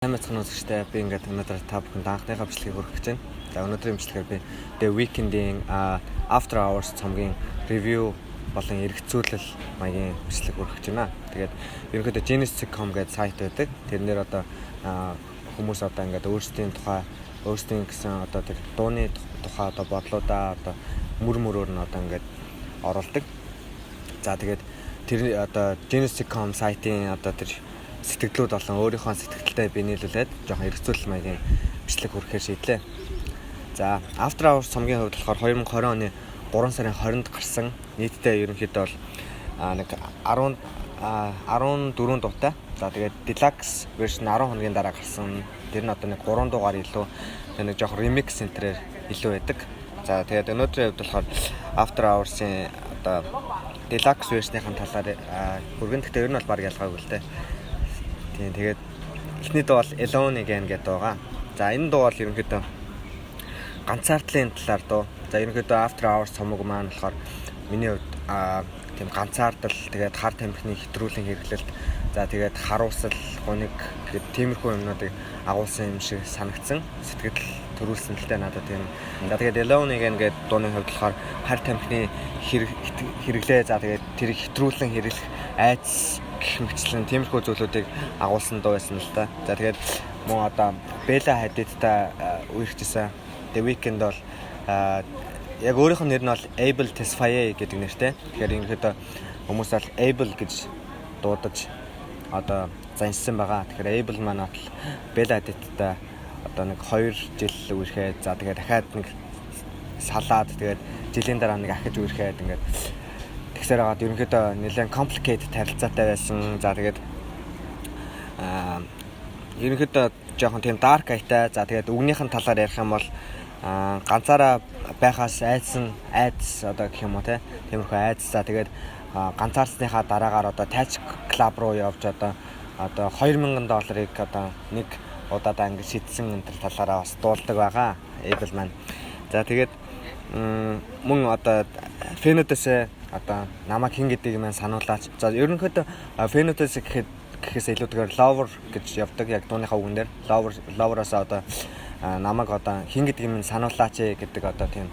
Амарцхан үзэгчтэй би ингээд өнөөдөр та бүхэнд анхныхаа бичлэгийг хүргэх гэж байна. За өнөөдрийн бичлэгээр би The Weeknd-ийн After Hours цомгийн review болон эргэцүүлэл маягийн бичлэг хүргэх гэж байна. Тэгээд ерөнхийдөө Genius.com гэдэг сайт байдаг. Тэрнээр одоо хүмүүс одоо ингээд өөрсдийн гэсэн одоо тэр дууны тухай одоо бодлуудаа одоо мөрөөр нь одоо ингээд оруулдаг. За тэгээд тэр одоо Genius.com сайтын одоо тэр сэтгэлдлүүд болон өөрийнхөө сэтгэлдээ би нийлүүлээд жоохон эргэцүүлэл маягийн бичлэг хүргэхээр шийдлээ. За After Hours цомгийн хувьд болохоор 2020 оны 3 сарын 20-нд гарсан. Нийтдээ ерөнхийдөө бол нэг 14 дуутай. За тэгээд Deluxe version 10 хоногийн дараа гарсан. Тэр нь одоо нэг 3 дугаар илүү нэг жоохон remix центрээр илүү байдаг. За тэгээд өнөөдрийн хувьд болохоор After Hours-ийн одоо Deluxe version-ийн талаар хүргэн. Гэхдээ ер нь бол баг ялгаагүй л дээ. Тэгээд эхний дуу бол Alone Again гэдэг байгаа. За энэ дуу бол ерөнхийдөө ганцаардлын талаар дуу. За ерөнхийдөө After Hours цомог маань болохоор миний хувьд тийм ганцаардал, тэгээд хар тамхины хэтрүүлэн хэрэглэлт, за тэгээд харуулсал, гуниг гэдэг тиймэрхүү юмнуудыг агуулсан юм шиг санагдсан. Сэтгэл төрүүлсэн л дээ надад тийм. За тэгээд Alone Again гэдэг дууны хувьд болохоор хар тамхины хэрэглээ, за тэгээд тэр хэтрүүлэн хэрэглэх айдас гэх мэтлэн тиймэрхүү зүйлүүдийг агуулсан дуу байсан л та. За тэгээд мөн одоо Bella Hadidтай үерхжсэн The Weeknd бол яг өөрийнх нь нэр нь бол Abel Tesfaye гэдэг нэртэй. Тэгэхээр ерөнхийдөө хүмүүс бол Abel гэж дуудаж одоо заншсан байгаа. Тэгэхээр Abel маань бол Bella Hadidтай одоо нэг 2 жил үерхэд, за тэгээд дахиад нэг салаад, тэгээд жилийн дараа нэг ахиж үерхэд ингээд тэгсээр хагаад ерөнхийдөө нэлээд complicated харилцаатай байсан. За тэгээд ерөнхийдөө жоохон тийм dark айтай. За тэгээд үгнийхэн талаар ярих юм бол ганцаараа байхаас айдас одоо гэх юм уу те. Тиймэрхүү айдас. За тэгээд ганцаарсныхаа дараагаар одоо Touch Club руу явж одоо $2000 одоо нэг удаадаа ингэ шидсэн энэ талаараа бас дуулдаг байгаа. Abel маань. За тэгээд мөн одоо фэнүүдээс одоо намайг хэн гэдгийг маань сануулаач. За ерөнхийдөө фэнүүдээс гэхээс илүүтэйгээр lover гэж явдаг. Яг дууныхаа үгэн дээр lover-оос одоо намайг одоо хэн гэдгийг маань сануулаач гэдэг одоо тийм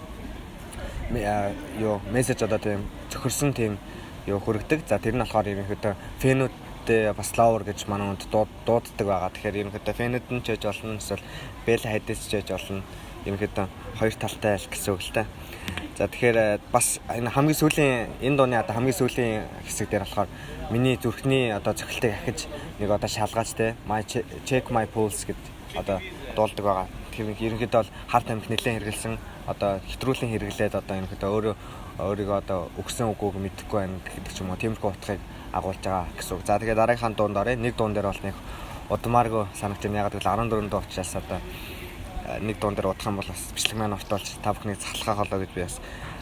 мессеж одоо тийм зохирсон тийм хүргэдэг. За тэр нь болохоор ерөнхийдөө фэнүүдтэй бас lover гэж манай хүнд дууддаг байгаа. Тэгэхээр ерөнхийдөө фэнүүд нь ч хийж болно, эсвэл Bella Hadid ч хийж болно. Ерөнхийдөө хоёр талтай л гэсэн үг л та. За тэгэхээр бас энэ хамгийн сүүлийн энэ дууны одоо хамгийн сүүлийн хэсэг дээр болохоор миний зүрхний одоо цохилтыг ахиж нэг одоо шалгаач те check my pulse гэд одоо дуулдаг байгаа. Тэгэхээр ерөнхийдөө бол хар тамхи нэлээд хэрэгэлсэн одоо хэтрүүлэн хэрэглээд одоо ерөнхийдөө өөрийгөө одоо өгсөн үгүйг мэдэхгүй байна гэдэг ч юм уу, тиймэрхүү утгыг агуулж байгаа гэсэн үг. За тэгээд дараагийнхаа дуунд оръё. Нэг дуун дээр бол нэг удмааргүй санагч юм. Яг л 14 дуу учраас одоо нэг дуун дээр удах юм бол бас бичлэг маань ортоолж та бүхнийг цахалхаа холоо гэж би бас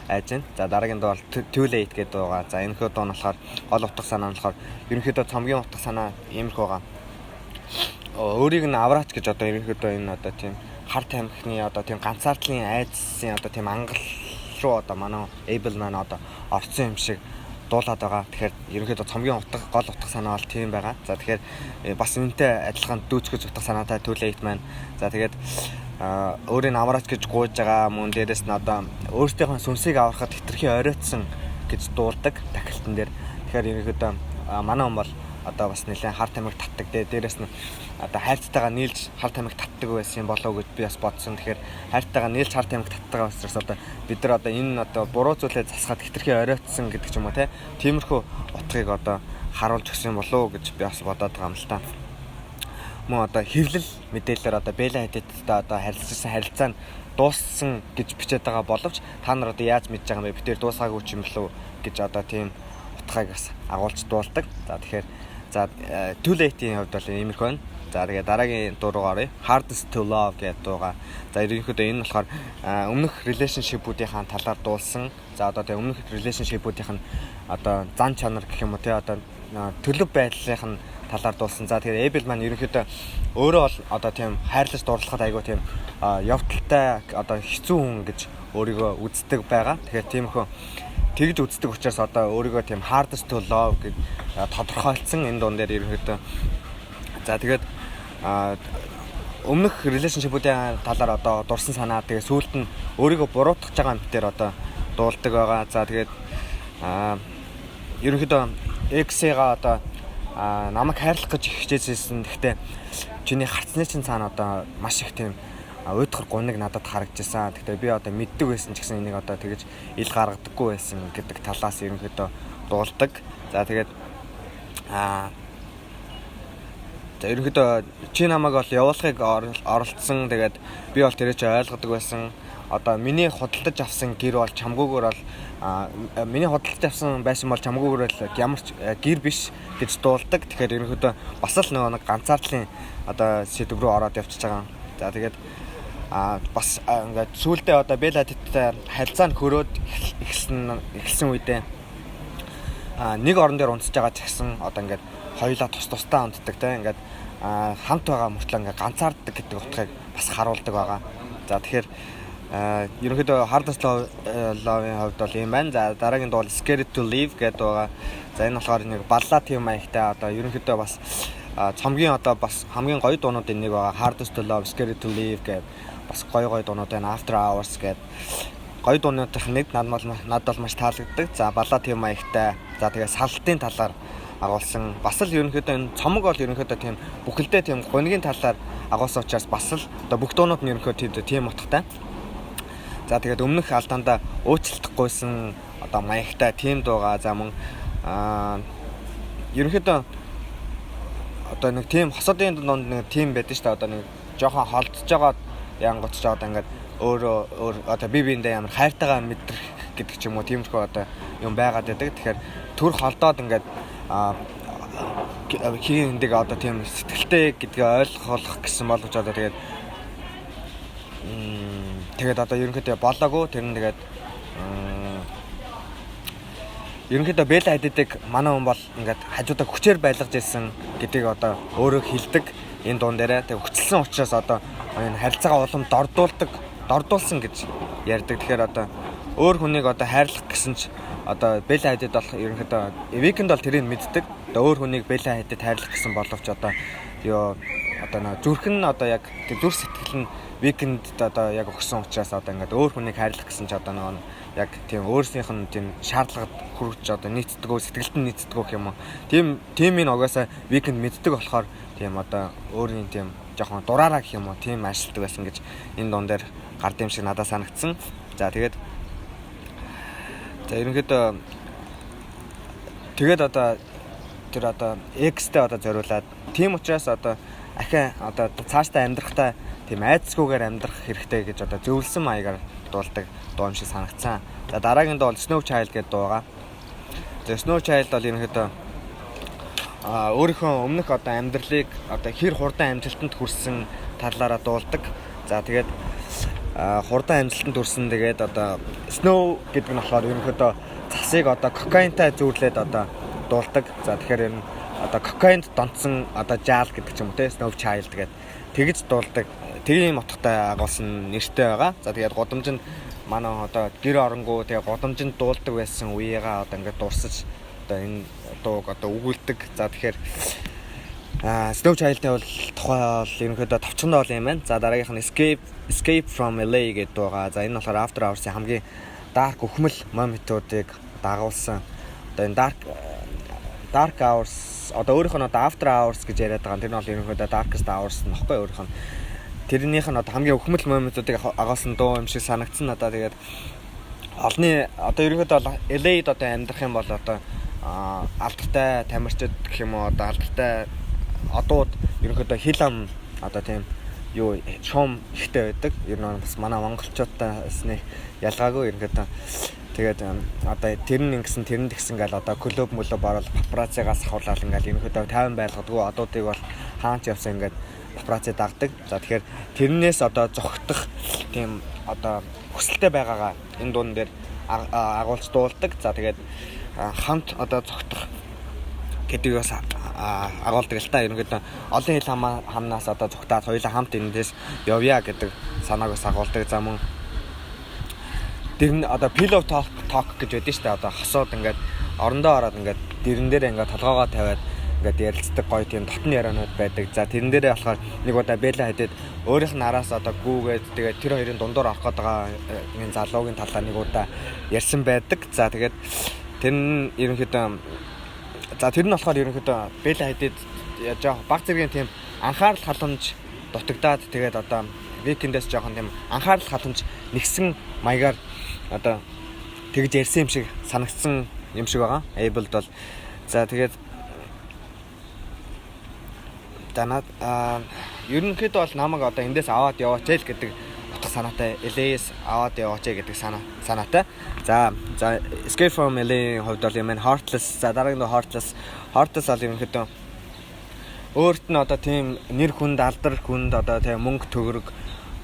айж байна. За дараагийн дуу бол Too Late гэдэг дуу байгаа. За энэ хөө дуу нь болохоор гол утга санаа нь болохоор ерөнхийдөө цомгийн утга санаа иймэрхүү байгаа. Өөрийг нь авраач гэж одоо ерөнхийдөө энэ одоо тийм хар тамхины одоо тийм ганцаардлын айдсын одоо тийм ангал руу одоо манай Abel маань одоо орцсон юм шиг дуулаад байгаа. Тэгэхээр ерөнхийдөө цомгийн гол утга санаа бол тийм байгаа. За тэгэхээр бас энэтэй адилхан дүүцгэж утга санаатай Too Late маань. За тэгээд өөрийн авраач гэж гуйж байгаа мөн дээрэс нь одоо өөртөөхөө сүнсийг аврахад хитрхи оройтсон гэж дуулдаг тахилтан дээр. Тэгэхээр ерөнхийдөө манай хүн бол одоо бас нэлээд хар тамхи татдаг. Дээрэс нь одоо хайрцтайгаа нийлж хар тамхи татдаг байсан болоо гэж би бас бодсон. Тэгэхээр хайрцтайгаа нийлж хар тамхи татдаг учраас одоо бид нар одоо энэ одоо буруу зүйлээ засгаад хитрхи оройтсон гэдэг ч юм уу те. Тиймэрхүү утгыг одоо харуулж өгсөн болоо гэж би бас бодоод байгаа юм л та. Мөн одоо хэвлэл мэдээлэлээр одоо Bella Hadidтай одоо харилцсан харилцаа нь дууссан гэж бичээд байгаа боловч та нар одоо яаж мэдж байгаа юм бэ? Би тэр дуусгаагүй ч юм болов гэж одоо тийм утгыг бас агуулж дуулдаг. За тэгэхээр за Too Late-ийн хувьд бол иймэрхүү байна. За тэгээд дараагийн дуу руу оръё. Hardest to Love гэдэг дууга. За ерөнхийдөө энэ болохоор өмнөх relationship-үүдийн талаар дуулсан. За одоо тэгээд өмнөх relationship-үүдийн одоо зан чанар гэх юм уу те одоо төлөв байдлын талаар дуулсан. За тэгээд Abel маань ерөнхийдөө өөрөө бол одоо тийм хайрлаж дурлахад айгүй тийм явдалтай одоо хэцүү хүн гэж өөрийгөө үздэг байгаа. Тэгэхээр тиймэрхүү тэгж үздэг учраас одоо өөрийгөө тийм hardest to love гэж тодорхойлцсон энэ дуун дээр ерөнхийдөө. За тэгээд өмнөх relationship-уудын талаар одоо дурсан санаа тэгээ сүүлд нь өөрийгөө буруутгах байгаа юм битээр одоо дуулдаг байгаа. За тэгээд ерөнхийдөө X-га одоо намайг хайрлах гэж хичээжсэн. Гэхдээ чиний харцны чинь цаана одоо маш их тийм уйдхар гуниг надад харагдчихсан. Гэхдээ би одоо мэддэг байсан ч гэсэн энийг одоо тэгэж ил гаргадаггүй байсан гэдэг талаас ерөнхийдөө дуулдаг. За тэгээд за ерөнхийдөө чи намайг бол явуулахыг оролцсон. Тэгээд би бол тэрийг ойлгодог байсан. Одоо миний худалдаж авсан гэр бол чамгүйгээр бол миний худалдаж авсан байсан бол чамгүйгээр л ямар ч гэр биш гэж дуулдаг. Тэгэхээр ерөнхийдөө бас л нэг ганцаардлын одоо сэдв рүү ороод явчихж байгаа. За тэгээд бас ингээд сүүлдээ одоо Бела Тэттэй харилцаанд хөрөөд эхэлсэн үедээ нэг орон дээр унтж байгаа ч гэсэн одоо ингээд хоёулаа тусдаа унтдаг те ингээд хамт байгаа мөртлөө ингээд ганцаарддаг гэдэг утгыг бас харуулдаг байгаа. За тэгэхээр ерөнхийдөө Hardest Love-ийн хувьд бол юм байна. За дараагийн дуул Scared to Leave гэдэг байгаа. За энэ болохоор нэг баллад тийм маягтай одоо ерөнхийдөө бас цомгийн одоо бас хамгийн гоё дуунуудын нэг байгаа. Hardest Love, Scared to Leave гэдэг бас гоё дуунууд байна. After Hours гэдэг гоё дуунуудын нэг надад маш таалагддаг. За баллад тийм маягтай. За тэгээ салтын талаар агуулсан. Бас л ерөнхийдөө энэ цомог бол ерөнхийдөө тийм бүхэлдээ тийм гонигийн талаар агуулсан учраас бас л одоо бүх дуунууд нь ерөнхийдөө тийм утгатай. За тэгээд өмнөх алдаандаа уучлалтгүйсэн одоо маягтай тийм дуугаа. За мөн ерөнхийдөө одоо нэг тийм хосодын дунд нэг тийм байдаг шүү дээ. Одоо нэг жоохон холдож байгаа янгоч жоод ингээд өөр одоо биендээ ямар хайртайгаа мэдрэх гэдэг ч юм уу тиймэрхүү одоо юм байгаад байдаг. Тэгэхээр төр холдоод ингээд хийндийг одоо тийм сэтгэлтэй гэдгийг ойлгох гэсэн болгож одоо тэгээд одоо ерөнхийдөө болоогүй тэр нь тэгээд ерөнхийдөө Бела Хадидыг манай хүн бол ингээд хажуудаа хүчээр байлгаж ирсэн гэдгийг одоо өөрөө хэлдэг энэ дуун дээрээ. Тэгээд хүчилсэн учраас одоо энэ харилцаагаа улам дордуулсан гэж ярьдаг. Тэгэхээр одоо өөр хүнийг одоо хайрлах гэсэн ч одоо Бела Хадид бол ерөнхийдөө Weeknd бол тэрийг мэддэг. Одоо өөр хүнийг Бела Хадид хайрлах гэсэн боловч одоо одоо зүрхэн одоо яг зүрх сэтгэл нь Weeknd одоо яг өгсөн учраас одоо ингээд өөр хүнийг хайрлах гэсэн ч одоо нэг яг тийм өөрснийх нь тийм шаардлагад хүрч одоо нийцдэггүй сэтгэлд нь нийцдэггүй юм уу. Тийм энэ угаасаа Weeknd мэддэг болохоор тийм одоо өөрийн тийм жоохон дураараа гэх юм уу тийм ажилтдаг байсан гэж энэ дуун дээр гард юм шиг надад санагдсан. За тэгээд ерөнхийдөө тэгээд одоо тэр одоо X-тэй одоо зориулаад тийм учраас одоо ахин одоо цаашдаа амьдрахтаа тийм айцгүйгээр амьдрах хэрэгтэй гэж одоо зөвлөсөн маягаар дуулдаг дуу юм шиг санагдсан. За дараагийн дуу Snow Child гэдэг дуу байгаа. Тэгээ Snow Child бол ерөнхийдөө өөрийнхөө өмнөх одоо амьдралыг одоо хэр хурдан амжилтанд хүрсэн талаараа дуулдаг. За тэгээд хурдан амжилтанд хүрсэн тэгээд одоо Snow гэдэг нь болохоор ерөнхийдөө цасыг одоо кокаинтай зүүрлээд одоо дуулдаг. За тэгэхээр энэ одоо кокаинд донцсон одоо жаал гэдэг ч юм уу те Snow Child гэдэг тэгж дуулдаг. Тийм утгатай агуулсан нэртэй байгаа. За тэгээд гудамжинд манай одоо гэр оронгоо тэгээд гудамжинд дуулдаг байсан үеигаа одоо ингээд дурсаж одоо энэ дууг одоо өгүүлдэг. За тэгэхээр Snow Child-тэй бол тухай бол ерөнхийдөө товчхондоо бол юм байна. За дараагийнх нь Escape from LA гэдэг дуугаа. За энэ болохоор After Hours-ийн хамгийн dark өхмөл моментуудыг дагуулсан. Одоо энэ dark hours одоо өөрийнх нь одоо After Hours гэж яриад байгаа. Тэр нь бол ерөнхийдөө Darkest Hours нөхгүй өөрийнх нь. Тэрнийх нь одоо хамгийн өхмөл моментуудыг агуулсан дуу юм шиг санагдсан надад. Тэгээд олны одоо ерөнхийдөө LA-д одоо амьдрах юм бол одоо алдартай тамирчид гэх юм уу одоо алдартай одууд ерөнхийдөө хил ам одоо тийм юу шуум ихтэй байдаг. Ер нь бас манай монголчуудаас нэг ялгаагүй ерөнхийдөө. Тэгээд одоо тэр нь ингэсэн тэр нь тэгсэн гал одоо клуб мөлөв барал папараццигаас хавлал ингээл ерөнхийдөө 50 байлгадгүй одуудыг бол хаач явсан ингээд папарацци дагдаг. За тэгэхээр тэрнээс одоо зогтох тийм одоо хүсэлтэй байгаагаа энэ дуун дээр агуулж дуулдаг. За тэгээд хамт одоо зогтох гэдгийг бас агуулдаг л та. Ерөнхийдөө олон хил хамнаас одоо зогтаад хоёулаа хамт эндээс явъя гэдэг санааг бас агуулдаг. За мөн тэр нь одоо pillow talk гэж байдаг шүү дээ. Одоо хосоод ингээд орондоо ороод ингээд дэрэн дээр ингээд толгоогоо тавиад ингээд ярилцдаг гоё тийм дотны ярианууд байдаг. За тэрэн дээрээ болохоор нэг удаа Бэла Хадид өөрийнх нь араас одоо гүүгээд тэгээд тэр хоёрын дундуур орох гээд байгаа энэ залуугийн талаар нэг удаа ярьсан байдаг. За тэгээд тэр нь ерөнхийдөө тэр нь болохоор ерөнхийдөө Бэла Хадид яг баг зэргийн тийм анхаарал халамж дутагдаад тэгээд одоо викендээс жоохон тийм анхаарал халамж нэгсэн маягаар одоо тэгж ярьсан юм шиг санагдсан юм шиг байгаа. Able бол за тэгээд танаад ерөнхийдөө бол намайг одоо эндээс аваад яваач л гэдэг утга санаатай, LA-с аваад яваач гэдэг санаатай. За Escape from LA-ийн хувьд бол юм Heartless, за дараагийн нь Heartless бол ерөнхийдөө өөрт нь одоо тийм нэр хүнд, алдар хүнд одоо тийм мөнгө төгрөг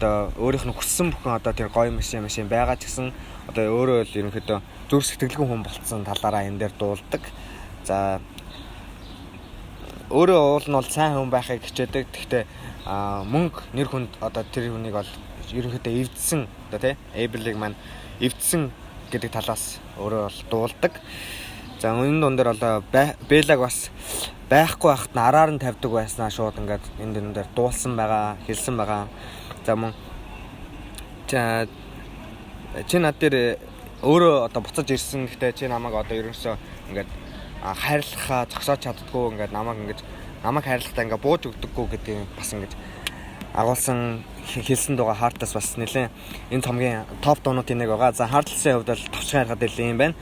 одоо өөрийнх нь хүссэн бүхэн одоо тэр гоё машин байгаа ч гэсэн одоо өөрөө л ерөнхийдөө зүрх сэтгэлгүй хүн болцсон талаараа энэ дээр дуулдаг. За өөрөө уул нь бол сайн хүн байхыг хичээдэг. Гэхдээ мөнгө нэр хүнд одоо тэр хүнийг бол ерөнхийдөө эвдсэн одоо тий Able-ийг маань эвдсэн гэдэг талаас өөрөө бол дуулдаг. За энэ дундэр бол Бэлаг бас байхгүй байхад нь араар нь тавьдаг байснаа шууд ингээд энэ дундэр дуулсан байгаа, хэлсэн байгаа. За мөн чи над дээр өөрөө одоо буцаж ирсэн. Гэхдээ чи намайг одоо ерөөсөө ингээд хайрлахаа зогсоож чаддгүй, ингээд намайг хайрлахтаа ингээд бууж өгдөггүй гэдгийг бас ингээд агуулсан хэлсэн дугаа Heartless бас нэлээ энэ цомгийн топ дуунуудын нэг байгаа. За Heartless-ийн хувьд бол товчхон харахад илүү юм байна.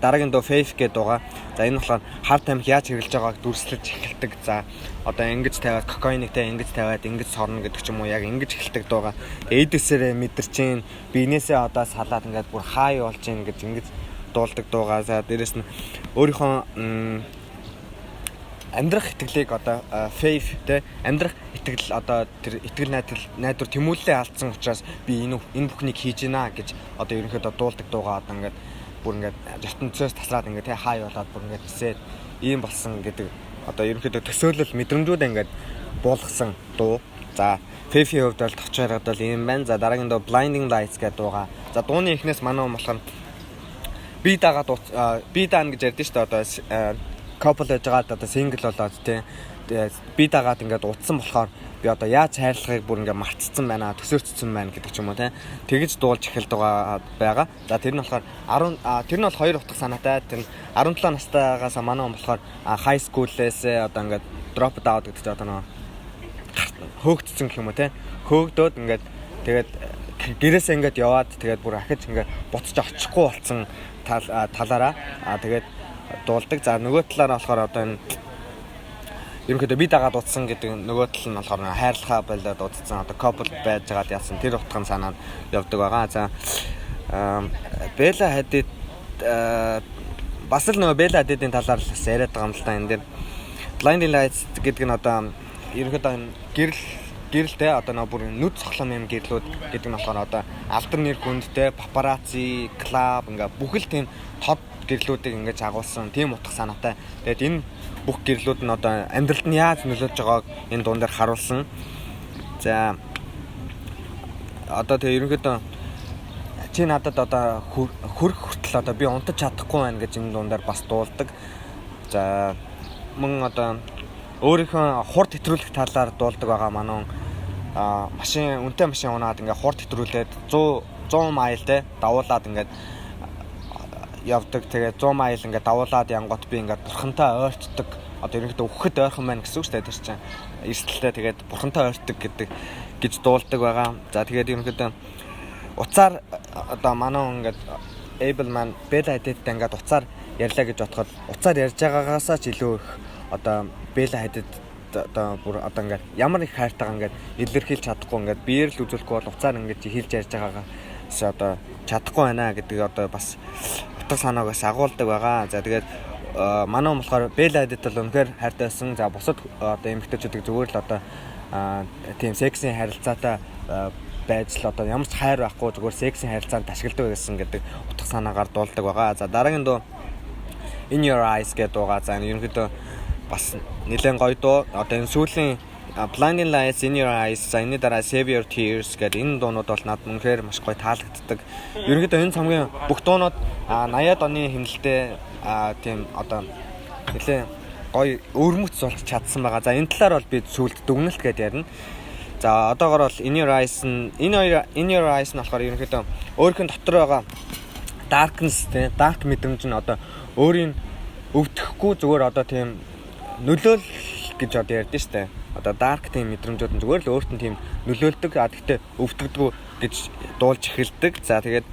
Дараагийн дуу Faith гэдэг дугаа. За энэ болохоор hard time яаж хэрэглэж байгааг дүрслэж эхэлдэг. За одоо ингэж тавиад кокаинигтэй ингэж тавиад ингэж сорно гэдэг ч юм уу, яг ингэж эхэлдэг дугаа. Эйдэсээрээ мэдэрчин биенээсээ одоо салаад ингээд бүр хай болж ийн гэж ингэж дуулдаг дугаа. За дээрэс нь өөрийнхөө амьдрах итгэлийг одоо faith те амьдрах итгэл одоо тэр итгэл найдвар тэмүүлэлээ алдсан учраас би энэ бүхнийг хийж гинэ гэж одоо ерөнхийдөө дуулдаг дуугаа одоо ингээд бүр ингээд ертөнцөөс тасраад ингээд те хай болоод бүр ингээд нисээд ийм болсон гэдэг одоо ерөнхийдөө төсөөлөл мэдрэмжүүдээ ингээд буулгасан дуу. За faith-ийн хувьд бол товчроод бол ийм байна. За дараагийн дуу Blinding Lights гэдэг дуугаа. За дууны эхнээс манай болохоор би дагаад би даана гэж ярьдэн шүү дээ. Одоо couple яжгаад одоо single болоод тий би дагаад ингээд утсан болохоор би одоо яаж хайрлахыг бүр ингээд мартцсан байна, төсөөрцсөн байна гэдэг ч юм уу тий тэгж дуулж эхэлдэг байгаа. За тэр нь болохоор тэр нь бол хоёр утга санаатай. Тэр нь 17 настайгаас манай он болохоор high school-ээс одоо ингээд drop out гэдэг чинь одоо нөө хөөгдсөн гэх юм уу тий хөөгдөөд ингээд тэгээд гэрээсээ ингээд яваад тэгээд бүр ахиж ингээд буцаж очихгүй болсон талаараа тэгээд дуулдаг. За нөгөө талаараа болохоор одоо энэ ерөнхийдөө би дагаад утсан гэдэг нөгөө тал нь болохоор хайрлахаа болоод утсан одоо couple байж байгаад яасан тэр утгын санаанд явдаг байгаа. За Бэла Хадид бас л нөгөө Бэла Хадидын талаар л яриад байгаа юм л та энэ дээр Blinding Lights гэдэг нь одоо ерөнхийдөө гэрэлтэй одоо нөгөө бүр нүд цохлон юм гэрлүүд гэдэг нь болохоор одоо алдар нэр хүндтэй папарацци клуб ингээ бүхэл тийм тод гэрлүүдийг ингэж агуулсан тийм утга санаатай. Тэгээд энэ бүх гэрлүүд нь одоо амьдралд нь яаж нөлөөлж байгааг энэ дуун дээр харуулсан. За одоо тэгээ ерөнхийдөө чи надад одоо хүрх хүртэл одоо би унтаж чадахгүй байна гэж энэ дуун дээр бас дуулдаг. За мөн одоо өөрийнхөө хурд хэтрүүлэх талаар дуулдаг байгаа манун үнэтэй машин унаад ингээ хурд хэтрүүлээд 100 майл те давуулаад ингээ явдаг. Тэгээд 100 майл ингээд давуулаад янгот би ингээд бурхантай ойртдог. Одоо ерөнхийдөө өгөхөд ойрхон байна гэсэн үг шүү дээ. Тэр чинь эрсдэлтэй тэгээд бурхантай ойртдог гэдэг гэж дуулдаг байгаа. За тэгээд ерөнхийдөө уцаар одоо манай ингээд Able маань Bella Hadidтэй ингээд уцаар ярьлаа гэж бодоход уцаар ярьж байгаагаасаа ч илүү их одоо Bella Hadid одоо бүр одоо ингээд ямар их хайртайгаа ингээд илэрхийлж чадахгүй ингээд биеэр л үзүүлэхгүй бол уцаар ингээд хэлж ярьж байгаагаас одоо чадахгүй байна гэдэг одоо бас утга санаагаас агуулдаг байгаа. За тэгээд манай болохоор Bella Hadid бол үнэхээр хайртайсан. За бусад одоо эмэгтэйчүүдийг зүгээр л одоо тийм сексийн харилцаатай байж л одоо ямар ч хайр байхгүй зүгээр сексийн харилцаанд ашигладаг гэсэн гэдэг утга санаагаар дуулдаг байгаа. За дараагийн дуу In Your Eyes гэдэг дуугаа. За ерөнхийдөө бас нэлээд гоё дуу. Одоо энэ сүүлийн Blinding Lights, In Your Eyes, за энэ дараа Save Your Tears гэдэг энэ дуунууд бол надад үнэхээр маш гоё таалагддаг. Ерөнхийдөө энэ цомгийн бүх дуунууд 80-аад оны хэмнэлтэй тийм одоо нэлээд гоё өрмөц болж чадсан байгаа. За энэ талаар бол би сүүлд дүгнэлт гэдээ ярина. За одоогор бол In Your Eyes нь болохоор ерөнхийдөө өөрийнх нь дотор байгаа darkness те dark мэдрэмж нь одоо өөрийн өвдөхгүй зүгээр одоо тийм нөлөөл гэж одоо ярьдэн штэ. Одоо dark тийм мэдрэмжүүд нь зүгээр л өөрт нь тийм нөлөөлдөг. Гэхдээ өвдөгдгүү гэж дуулж эхэлдэг. За тэгээд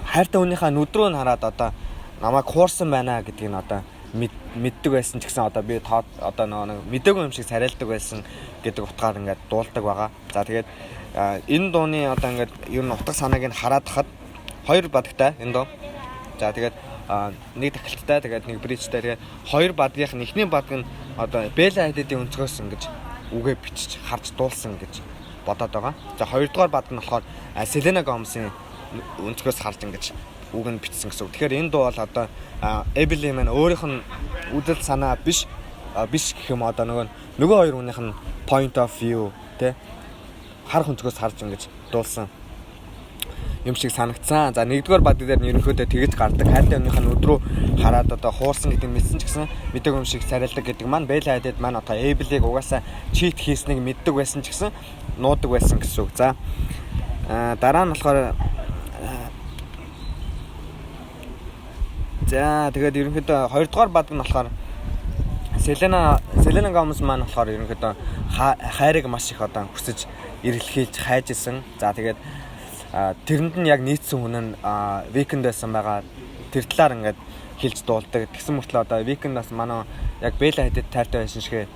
хайртай хүнийхээ нүд рүү нь хараад одоо намайг хуурсан байна гэдгийг нь одоо мэддэг байсан ч гэсэн одоо би одоо нэг мэдээгүй юм шиг царайлдаг байсан гэдэг утгаар ингээд дуулдаг байгаа. За тэгээд энэ дууны одоо ингээд ер нь утга санааг нь хараад хахад хоёр бадагтай энэ дуу. За тэгээд нэг тахилттай тэгээд нэг бричтэй тэгээд хоёр бадгийнх нь эхний бадг нь одоо Bella Hadid-ийн өнцгөөс ингэж үгээ бичиж харж дуулсан гэж бодоод байгаа. За хоёрдугаар бадг нь болохоор Selena Gomez-ийн өнцгөөс харж ингэж үг нь бичсэн гэсэн үг. Тэгэхээр энэ дуу бол одоо Abel маань өөрийнх нь үдэл санаа биш гэх юм одоо нөгөө хоёр хүнийх нь point of view тэ харах өнцгөөс харж ингэж дуулсан юм шиг санагдсан. За нэгдүгээр бад дээр нь ерөнхийдөө тэгэж гардаг. Хайртай хүнийх нь өдрөө хараад одоо хуурсан гэдэг мэдсэн ч гэсэн мэдээгүй юм шиг царайлдаг гэдэг маань Bella Hadid маань одоо Abel-ийг угаасаа cheat хийснийг мэддэг байсан ч гэсэн нуудаг байсан гэсэн үг. За дараа нь болохоор за тэгээд ерөнхийдөө хоёрдугаар бад нь болохоор Selena Gomez маань болохоор ерөнхийдөө хайрыг маш их одоо хүсэж эргэлхийлж хайж исэн. За тэгээд тэрэнд нь яг нийцсэн хүн нь Weeknd байсан байгаа. Тэр талаар ингээд хэлж дуулдаг. Тэгсэн мөртлөө одоо Weeknd-аас манай яг Bella Hadid тайртай байсан шиг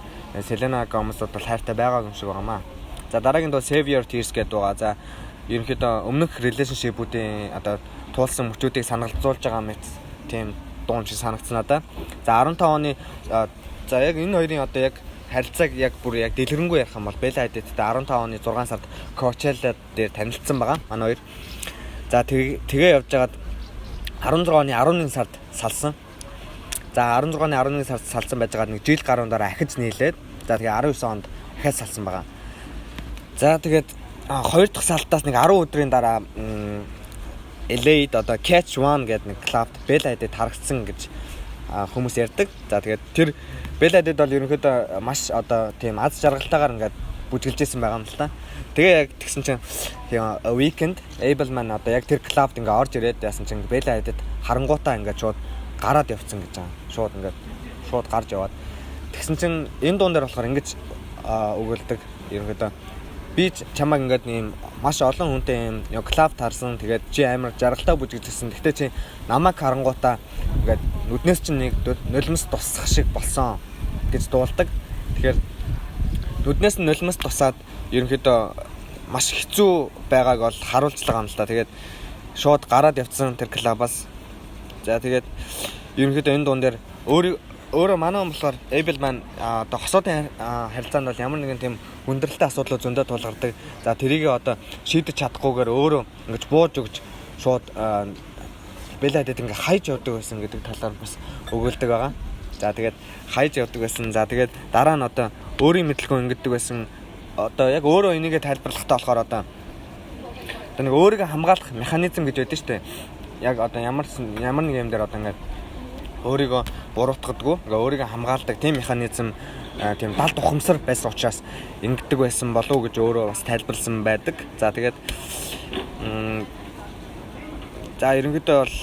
Selena Gomez бол хайртай байгаа юм шиг байгаамаа. За дараагийн дуу Save Your Tears гэдэг байгаа. За ерөнхийдөө өмнөх relationship-үүдийн одоо туулсан мөчүүдийг саналзуулж байгаа мэт тийм дуун шиг санагдсан надаа. За 15 оны за яг энэ хоёрын одоо яг харилцааг яг бүр яг дэлгэрэнгүй ярих юм бол Bella Hadidтэй 15 оны 6 сард Coachella дээр танилцсан байгаа манай хоёр. За тэгээ явж байгаад 16 оны 11 сард салсан. За 16 оны 11 сард салсан байж байгаа нэг жил гаруун дараа ахиж нийлээд за тэгээ 19 онд ахиж салсан байгаа. За тэгээд хоёр дахь салтаас нэг 10 өдрийн дараа LA-д одоо Catch One гэдэг нэг клубт Bella Hadid харагдсан гэж хүмүүс ярьдаг. За тэгээд тэр Bella Hadid бол ерөнхийдөө маш одоо тийм аз жаргалтайгаар ингээд бүжгэлжсэн байгаа юм л та. Тэгээ яг тэгсэн чинь Weeknd Abel маань одоо яг тэр клубт ингээд орж ирээд яасан чинь Bella Hadid харангуутаа ингээд шууд гараад явцсан гэж байгаа. Шууд гарч яваад. Тэгсэн чинь энэ дуун дээр болохоор ингэж өгүүлдэг ерөнхийдөө би чамайг ингээд ийм маш олон хүнтэй ийм клуб таарсан. Тэгээд чи амар жаргалтай бүжгэлжсэн. Гэхдээ чи намайг харангуутаа ингээд нүднээс чинь нэг нулимс тусах шиг болсон гэж дуулдаг. Тэгэхээр нүднээс нь нулимс тусаад ерөнхийдөө маш хэцүү байгааг бол харуулж байгаа юм л да. Тэгээд шууд гараад явцсан тэр клубаас. За тэгээд ерөнхийдөө энэ дуун дээр өөрөө манай болохоор Abel маань одоо хосоодын харилцаанд бол ямар нэгэн тийм хүндрэлтэй асуудлууд зөндөө тулгардаг. За тэрийг одоо шийдэж чадахгүйгээр өөрөө ингэж бууж өгч шууд Bella Hadid ингээ хайж явдаг байсан гэдэг талаар бас өгүүлдэг байгаа. За тэгээд хайж явдаг байсан. За тэгээд дараа нь одоо өөрийн мэдлэгөө ингэдэг байсан. Одоо яг өөрөө энийгээ тайлбарлахтаа болохоор одоо нэг өөрийгөө хамгаалах механизм гэж байдаг шүү дээ. Яг одоо ямар нэг юм дээр одоо ингээ өөрийгөө буруутгадгүй, өөрийгөө хамгаалдаг тийм механизм тийм далд ухамсар байсан учраас ингэдэг байсан болов уу гэж өөрөө бас тайлбарлсан байдаг. За тэгээд за ерөнхийдөө бол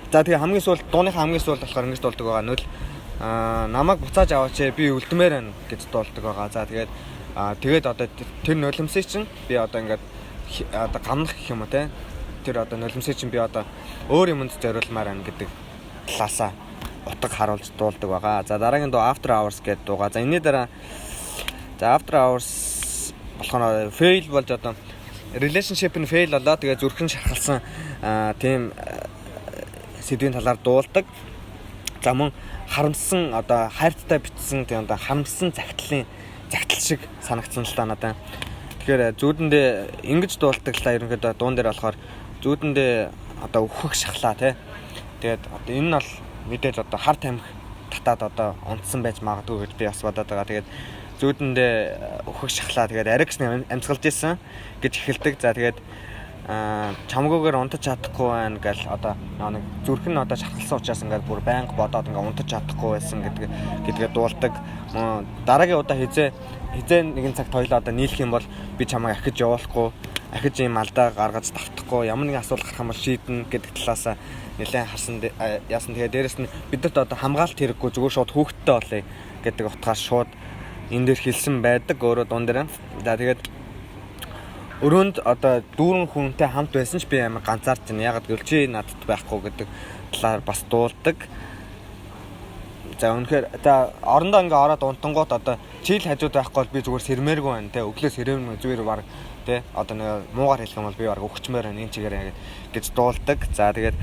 за тэгээ дууныхаа хамгийн сүүлд болохоор ингэж дуулдаг байгаа нөл намайг буцааж аваач би үлдмээр байна гэж дуулдаг байгаа. За тэгээд одоо тэр нулимсыг чинь би одоо ингээд одоо гамнах гэх юм уу те. Тэр одоо нулимсыг чинь би одоо өөр юмд зориулмаар байна гэдэг талаасаа утга харуулж дуулдаг байгаа. За дараагийн дуу After Hours гэдэг дуугаа. За энэний дараа за After Hours болохоор fail болж одоо relationship нь fail болоо тэгээ зүрхэн шархалсан тийм сэдвийн талаар дуулдаг. За мөн харамссан одоо хайрттай бичсэн тийм одоо харамссан загтал шиг санагдсан л та надад. Тэгэхээр зүүдэндээ ингэж дуулдаг л та ерөнхийдөө дуун дээр болохоор зүүдэндээ одоо өөхөх шахлаа тий. Тэгээд одоо энэ нь бол мэдээж одоо хар тамхи татаад одоо унтсан байж магадгүй гэж би бас бодоод байгаа. Тэгээд зүүдэндээ өөхөх шахлаа тэгээд аригсны амьсгалж исэн гэж эхэлдэг. За тэгээд чамгүйгээр унтаж чадахгүй байна гэл одоо нэг зүрх нь одоо шахалсан учраас ингээд бүр байнга бодоод ингээд унтаж чадахгүй байсан гэдгээ дуулдаг. Дараагийн удаа хизээ нэгэн цагт хоёлоо одоо нийлэх юм бол би чамайг ахиж явуулахгүй, ахиж ийм алдаа гаргаж давтахгүй, ямар нэгэн асуудал гарах юм бол шийднэ гэдэг талаасаа нэлээд харсан яасан. Тэгээ дээрэс нь бидэрт одоо хамгаалалт хэрэггүй зүгээр шууд хүүхдтэй болъё гэдэг утгаас шууд энэ дээр хэлсэн байдаг өөрөө дуун дээр. За тэгээд өрөөнд одоо дүүрэн хүнтэй хамт байсан ч би амар ганцаарч байна. Ягаад гэвэл чи надад байхгүй гэдэг талаар бас дуулдаг. За үнэхээр орондоо ингээ ороод унтангууд одоо чийл хажууд байхгүй бол би зүгээр сэрмээргүй байна те. Өглөө сэрмээр зүгээр баг те. Одоо нэг муугар хэлэх юм бол би баг өгчмээр байна энэ чигээр гэж дуулдаг. За тэгээд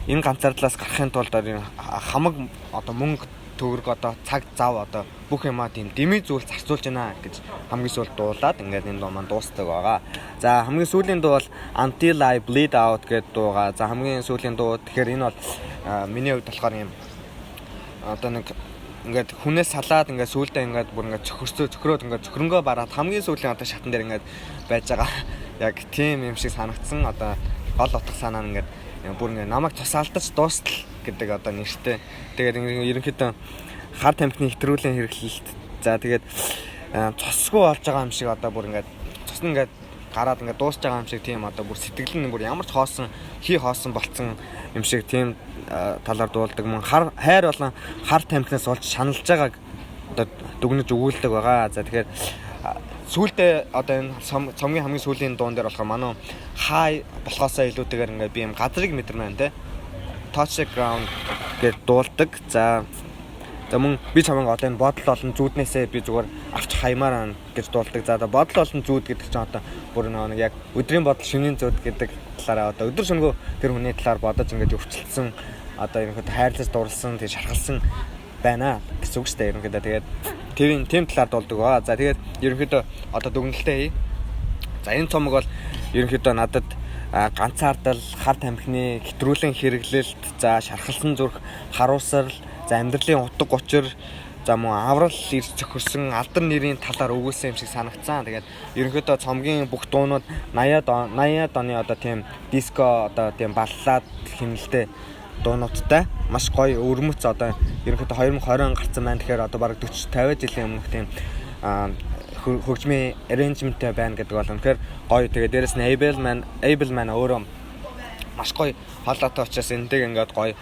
энэ ганцаардлаас гарахын тулд хамаг одоо мөнгө төгрөг одоо цаг зав одоо бүх юмаа тийм дэмий зүйл зарцуулж байна гэж хамгийн сүүлд дуулаад ингээд энэ дуу маань дуустдаг байгаа. За хамгийн сүүлийн дуу бол Until I Bleed Out гэдэг дуугаа. За хамгийн сүүлийн дуу тэгэхээр энэ бол миний хувьд болохоор юм одоо нэг ингээд хүнээс салаад ингээд сүүлдээ ингээд бүр ингээд цохроод ингээд цохронгоо бараад хамгийн сүүлийн одоо шатан дээр ингээд байж байгаа. Яг тийм юм шиг санагдсан. Одоо гол утга санаа нь ингээд бүр ингээд намайг тусаалдаж дуустал гэдэг одоо нэртэй. Тэгээд ерөнхийдөө хар тамхины хэтрүүлэн хэрэглэлт. За тэгээд цосгүй болж байгаа юм шиг одоо бүр ингээд цус нь ингээд гараад ингээд дуусж байгаа юм шиг тийм одоо бүр сэтгэл нь бүр ямар ч хоосон болцсон юм шиг тийм талаар дуулдаг. Мөн хайр болон хар тамхинаас олж шаналж байгааг одоо дүгнэж өгүүлдэг байгаа. За тэгэхээр сүүлдээ одоо энэ цомгийн хамгийн сүүлийн дуун дээр болохоор манай хай болохоосоо илүүтэйгээр ингээд би юм газрыг мэдэрнэ те. Touch the ground гэж дуулдаг. За мөн би чамайг одоо энэ бодол олон зүуднээсээ би зүгээр авч хаймаар байна гэж дуулдаг. За бодол олон зүуд гэдэг чинь одоо бүр нэг яг өдрийн бодол шөнийн зүуд гэдэг талаараа одоо өдөр шөнөгөө тэр хүний талаар бодож ингээд өвчлөлсөн одоо ерөнхийдөө хайрлаж дурлсан тэг шархалсан байна гэсэн үг шүү дээ ерөнхийдөө. Тэгээд тийм талаар дуулдаг ба. За тэгээд ерөнхийдөө одоо дүгнэлтээ хий. За энэ цомог бол ерөнхийдөө надад ганцаардал, хар тамхины хэтрүүлэн хэрэглэлт, за шархалсан зүрх, харуусрал, за амьдралын утга учир, за мөн аврал ирж зохирсон алдар нэрийн талаар өгүүлсэн юм шиг санагцсан. Тэгээд ерөнхийдөө цомгийн бүх дуунууд 80-аад оны одоо тийм диско одоо тийм баллад хэмнэлтэй дуунуудтай маш гоё өрмөц одоо ерөнхийдөө 2020 гарсан байна. Тэгэхээр одоо бараг 40-50 жилийн өмнөх тийм хөгжмийн arrangementтэй байна гэдэг бол үнэхээр гоё. Тэгээ дээрэс нь Able Man өөрөө маш гоё хоолойтой учраас энэтэйг ингээд гоё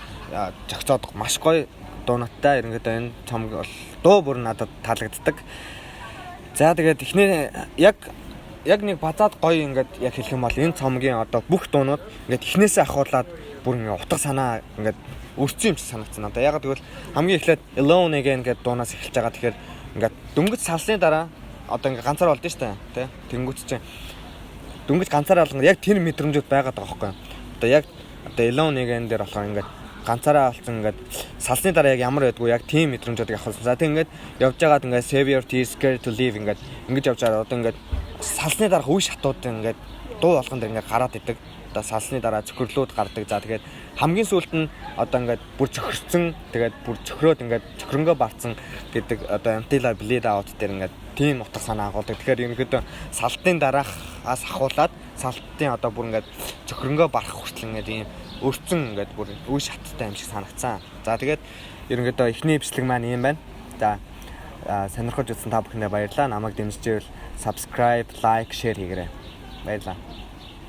зохицоод маш гоё дуунуудтай ерөнхийдөө энэ цомог бол дуу бүр надад таалагддаг. За тэгээд эхнээ яг нэг базаад гоё ингээд яг хэлэх юм бол энэ цомгийн одоо бүх дуунууд ингээд эхнээсээ ахуулаад бүр ингээд утга санаа ингээд өрцөн юм шиг санагдсан надад. Яг гэвэл хамгийн эхлээд Alone Again гэдэг дуунаас эхэлж байгаа. Тэгэхээр ингээд дөнгөж салсны дараа одоо ингээ ганцаар болд нь штэ тий. Тэнгүүт чинь дөнгөж ганцаараа болгоно яг тэр мэдрэмжүүд байгаад байгаа байхгүй. Одоо яг одоо Alone Again дээр болохоор ингээ ганцаараа болсон ингээ салсны дараа яг ямар байдгүй яг тийм мэдрэмжүүдийг авахсан. За тэг ингээ явж байгаад ингээ Save Your Tears, Scared to Leave ингээ ингэж явж байгаа. Одоо ингээ салсны дараа үе шатууд ингээ дуу болгон дээр ингээ гараад идэг. Одоо салсны дараа цөхрлүүд гардаг. За тэгээд хамгийн сүүлд нь одоо ингээд бүр цөхөрсөн тэгээд бүр цөхрөөд ингээд цөхрөнгөө барцсан гэдэг одоо Until I Bleed Out дээр ингээд тийм утга санаа агуулдаг. Тэгэхээр ерөнхийдөө салтын дараахаас ахуулаад салтын одоо бүр ингээд цөхрөнгөө барах хүртэл ингээд ийм өрцөн ингээд бүр үе шаттай юм шиг санагцсан. За тэгээд ерөнхийдөө эхний эвслэг маань юм байна. За сонирхож үзсэн та бүхэндээ баярлалаа. Намайг дэмжижээл subscribe, like, share хийгээрэй. Баярлалаа.